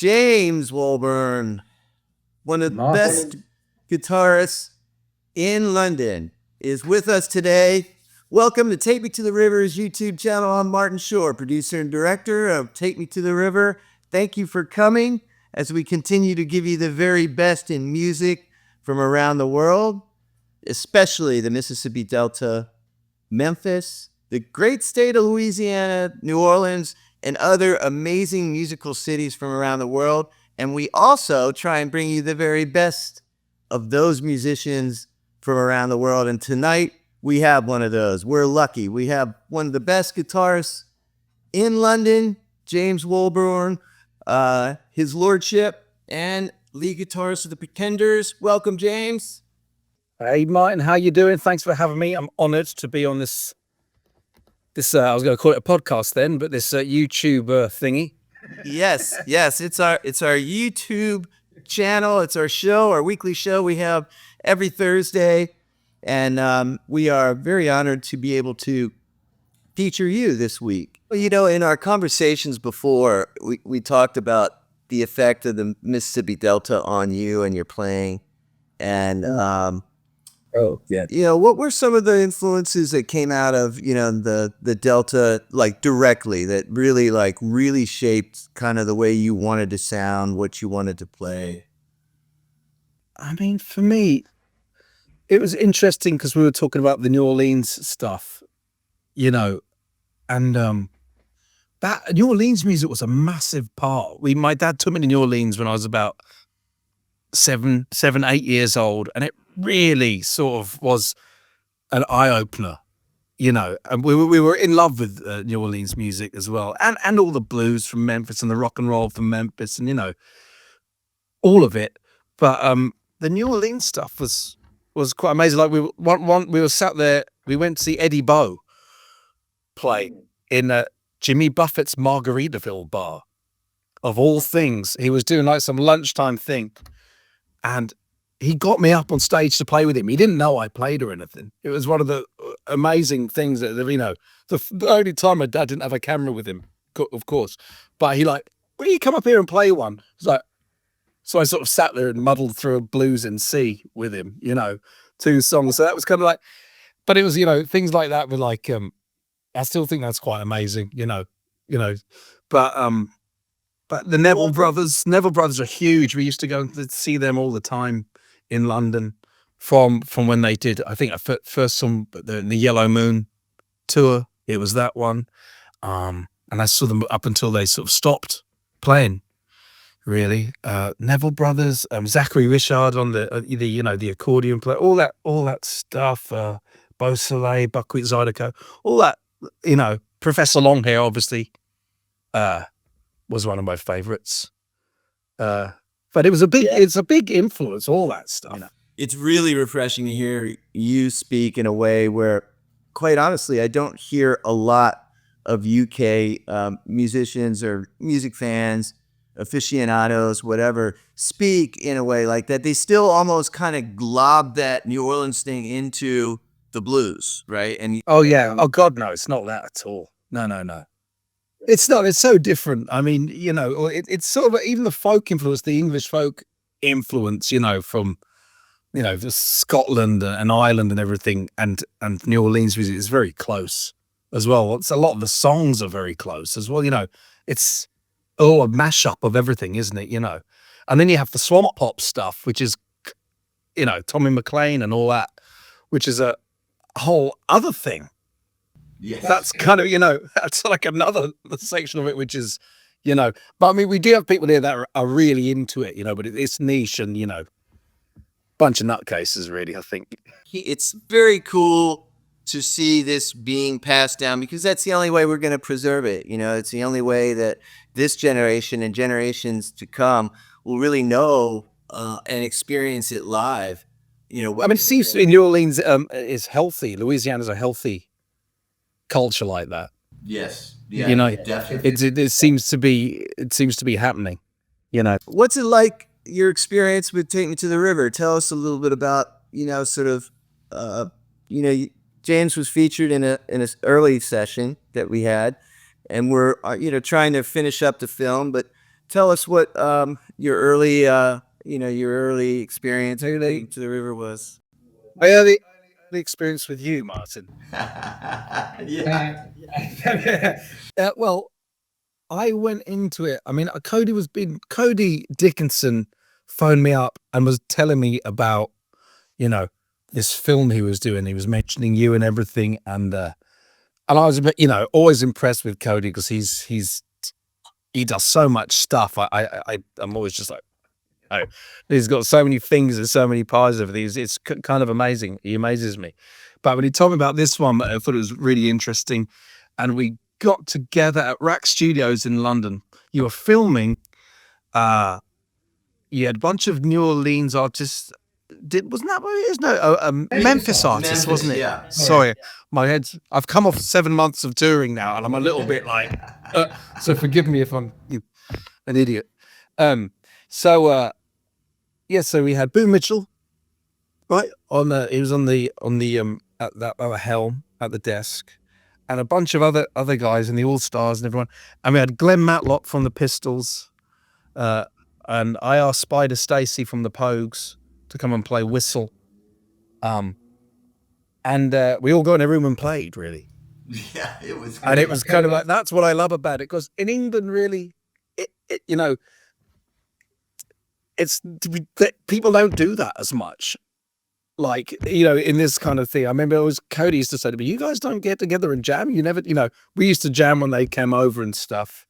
James Walbourne, one of the best guitarists in London, is with us today. Welcome to Take Me to the River's YouTube channel. I'm Martin Shore, producer and director of Take Me to the River. Thank you for coming as we continue to give you the very best in music from around the world, especially the Mississippi Delta, Memphis, the great state of Louisiana, New Orleans, and other amazing musical cities from around the world. And we also try and bring you the very best of those musicians from around the world. And tonight, we have one of those. We're lucky. We have one of the best guitarists in London, James Walbourne, His Lordship, and lead guitarist of the Pretenders. Welcome, James. Hey, Martin, how you doing? Thanks for having me. I'm honored to be on this I was going to call it a podcast then, but this YouTube thingy. Yes, it's our YouTube channel. It's our show, our weekly show we have every Thursday. And we are very honored to be able to feature you this week. You know, in our conversations before, we talked about the effect of the Mississippi Delta on you and your playing. And, you know, what were some of the influences that came out of, you know, the Delta, like directly, that really shaped kind of the way you wanted to sound, what you wanted to play? I mean, for me, it was interesting because we were talking about the New Orleans stuff, you know, and that New Orleans music was a massive part. My dad took me to New Orleans when I was about 7, 8 years old, and it really sort of was an eye-opener, you know, and we were in love with New Orleans music as well, and all the blues from Memphis and the rock and roll from Memphis, and, you know, all of it. But the New Orleans stuff was quite amazing. Like we were sat there, we went to see Eddie Bo play in Jimmy Buffett's Margaritaville bar, of all things. He was doing like some lunchtime thing, and he got me up on stage to play with him. He didn't know I played or anything. It was one of the amazing things that, you know, the only time my dad didn't have a camera with him, of course. But he like, will you come up here and play one? It's like, so I sort of sat there and muddled through a blues in C with him, you know, 2 songs. So that was kind of like, but it was, you know, things like that were like, I still think that's quite amazing, you know, but the Neville Brothers are huge. We used to go and see them all the time in London from when they did, I think, first song, the Yellow Moon tour. It was that one. And I saw them up until they sort of stopped playing, really. Neville Brothers, Zachary Richard on the accordion player, all that stuff, Beau Soleil, Buckwheat Zydeco, all that, you know, Professor Longhair, obviously, was one of my favorites. But it's a big influence, all that stuff. You know? It's really refreshing to hear you speak in a way where, quite honestly, I don't hear a lot of UK musicians or music fans, aficionados, whatever, speak in a way like that. They still almost kind of glob that New Orleans thing into the blues, right? And oh yeah, oh God, no, it's not that at all. No. It's not. It's so different. I mean, you know, it's sort of even the folk influence, the English folk influence, you know, from, you know, the Scotland and Ireland and everything, and New Orleans music is very close as well. It's a lot of the songs are very close as well. You know, it's a mashup of everything, isn't it? You know, and then you have the swamp pop stuff, which is, you know, Tommy McLean and all that, which is a whole other thing. Yes. That's kind of, you know, that's like another section of it, which is, you know, but I mean, we do have people here that are really into it, you know, but it's niche and, you know, bunch of nutcases, really, I think. It's very cool to see this being passed down, because that's the only way we're going to preserve it. You know, it's the only way that this generation and generations to come will really know and experience it live. You know, I mean, it seems to be New Orleans is healthy. Louisiana's a healthy culture like that. Yes. Yeah, you know, definitely. It seems to be happening, you know. What's it like, your experience with Take Me to the River? Tell us a little bit about, you know, sort of, you know, James was featured in an early session that we had, and we're, you know, trying to finish up the film, but tell us what your early experience to the river was. My early experience with you, Martin. Yeah. Well, I went into it. I mean, Cody Dickinson phoned me up and was telling me about, this film he was doing. He was mentioning you and everything, and I was a bit, always impressed with Cody because he does so much stuff. I'm always just like, oh, he's got so many fingers and so many pies of these. It's kind of amazing. He amazes me. But when he told me about this one, I thought it was really interesting, and we got together at Rack Studios in London. You were filming. You had a bunch of New Orleans artists. Wasn't that what it is? No, Memphis artists, wasn't it? Yeah. Sorry, my head's. I've come off 7 months of touring now, and I'm a little bit like. So forgive me if I'm an idiot. So we had Boo Mitchell, right? He was on the at the helm at the desk, and a bunch of other guys and the All Stars and everyone. And we had Glenn Matlock from the Pistols, and I asked Spider Stacy from the Pogues to come and play whistle. And we all got in a room and played, really. Yeah, it was. And it was kind of like, that's what I love about it, because in England, really, people don't do that as much. Like, in this kind of thing. I remember Cody used to say to me, you guys don't get together and jam? You never, we used to jam when they came over and stuff.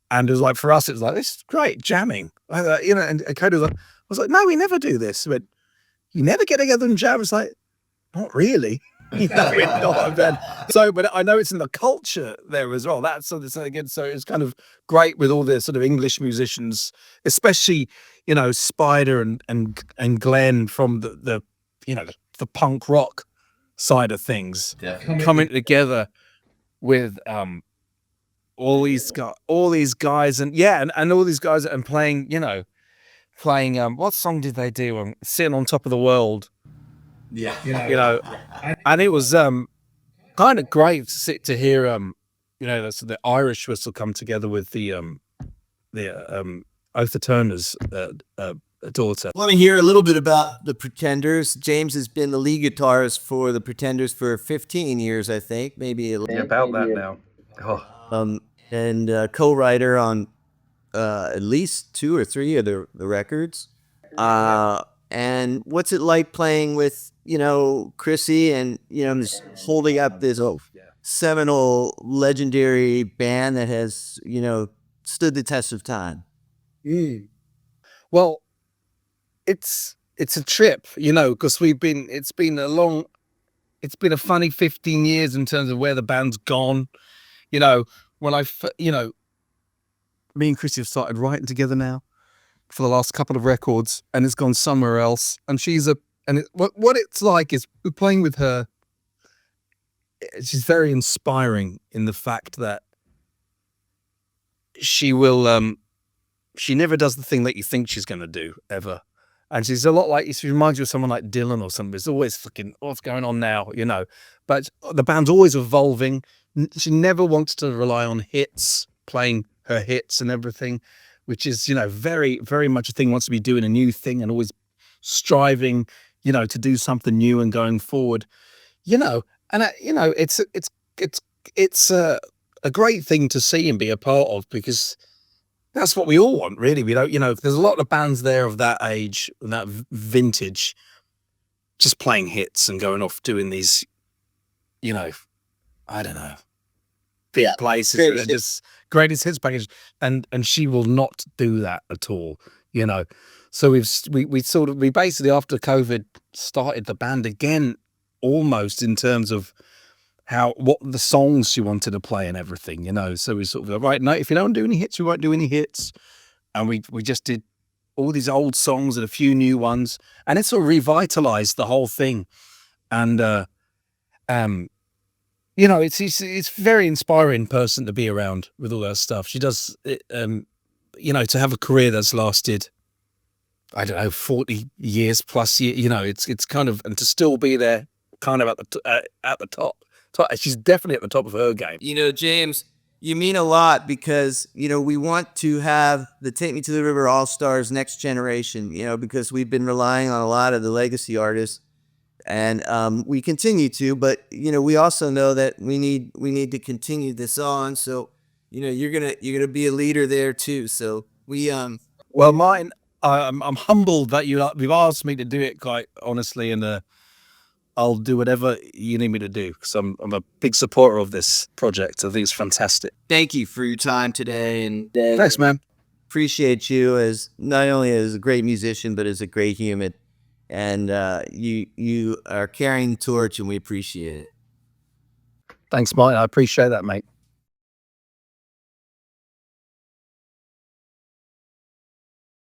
And it was like, for us, it was like, this is great, jamming. And Cody was like, no, we never do this. But you never get together and jam. It's like, not really. But I know it's in the culture there as well. So it's kind of great with all the sort of English musicians, especially, Spider and Glenn from the punk rock side of things. Definitely. Coming together with all these guys and all these guys and playing what song did they do? Sitting on Top of the World. Yeah. And it was kind of great to hear the Irish whistle come together with the Arthur Turner's daughter. Let me hear a little bit about the Pretenders. James has been the lead guitarist for the Pretenders for 15 years, I think, maybe a little About that now. Oh. And co-writer on at least 2 or 3 of the records. And what's it like playing with, Chrissy and, just holding up this seminal, legendary band that has, stood the test of time? Well, it's a trip, because it's been a funny 15 years in terms of where the band's gone. When me and Chrissy have started writing together now for the last couple of records, and it's gone somewhere else. And what it's like is playing with her. She's very inspiring in the fact that she never does the thing that you think she's going to do ever. And she's a lot like, she reminds you of someone like Dylan or something. It's always fucking, what's going on now, But the band's always evolving. She never wants to rely on hits, playing her hits and everything, which is, very, very much a thing. Wants to be doing a new thing and always striving, to do something new and going forward, and it's a great thing to see and be a part of, because that's what we all want, really. We don't, there's a lot of bands there of that age and that vintage, just playing hits and going off doing these, I don't know, big places, just greatest hits package, and she will not do that at all, So we basically, after COVID, started the band again, almost in terms of what the songs she wanted to play and everything, So we sort of, right, no, if you don't do any hits, we won't do any hits, and we just did all these old songs and a few new ones, and it sort of revitalized the whole thing, and it's very inspiring person to be around with all that stuff. She does it, to have a career that's lasted, I don't know, 40 years plus, it's kind of, and to still be there kind of at the top. She's definitely at the top of her game. James, You mean a lot because, we want to have the Take Me to the River All-Stars next generation, because we've been relying on a lot of the legacy artists, and we continue to, but, we also know that we need to continue this on. So, you're gonna be a leader there too. So Well, Martin, I'm humbled that you've asked me to do it, quite honestly, and I'll do whatever you need me to do, because I'm a big supporter of this project. I think it's fantastic. thank you for your time today, and Thanks, man. appreciate you as not only as a great musician, but as a great human. And you are carrying the torch, and we appreciate it. Thanks, Martin. I appreciate that, mate.